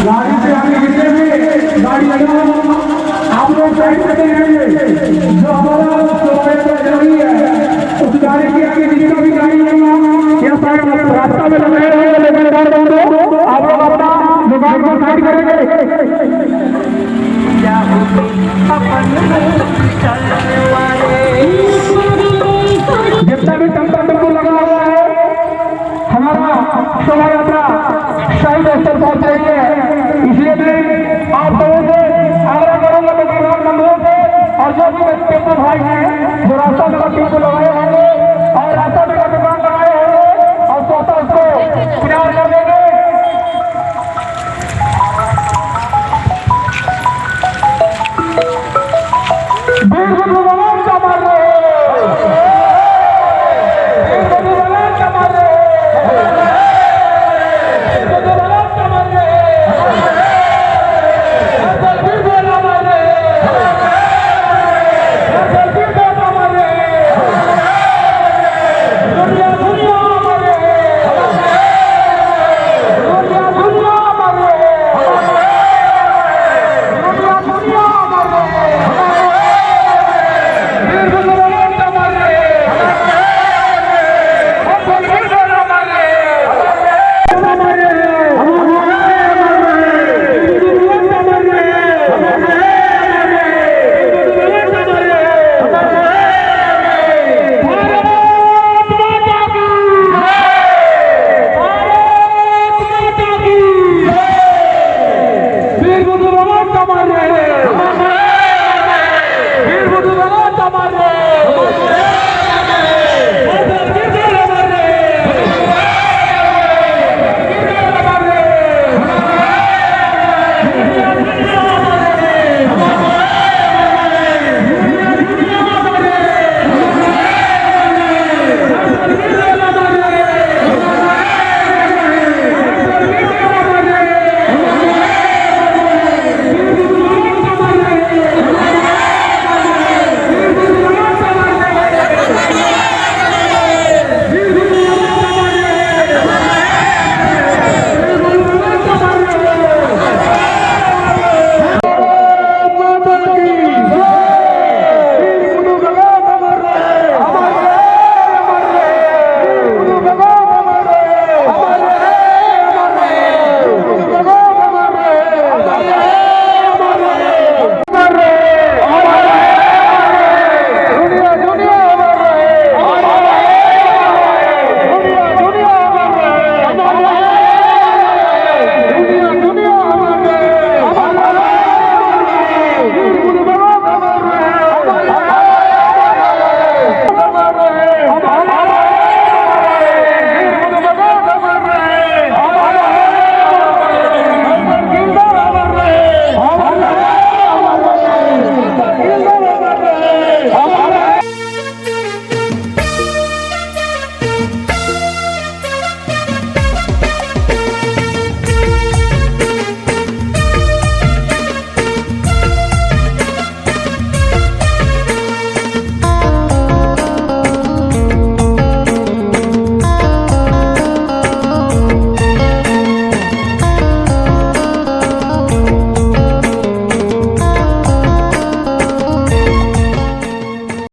गाड़ी से आगे जितने भी गाड़ी लगा आप लोग साइड पे रहेंगे। जो हमारा जरूरी है उस गाड़ी के आगे जितना भी गाड़ी लगा या साइड रास्ता में लगाए हुए दुकानदार बंधु आप लोग अपना दुकान को साइड करेंगे। जितना भी टेम्पो लगा हुआ है हमारा शोभा यात्रा शाही स्तर पहुंच रही है। इसलिए मैं आप लोगों से आग्रह करूंगा दुकानदार बंधुओं से और जो भी टेम्पो भाई हैं जो रास्ता में टेम्पो लगाए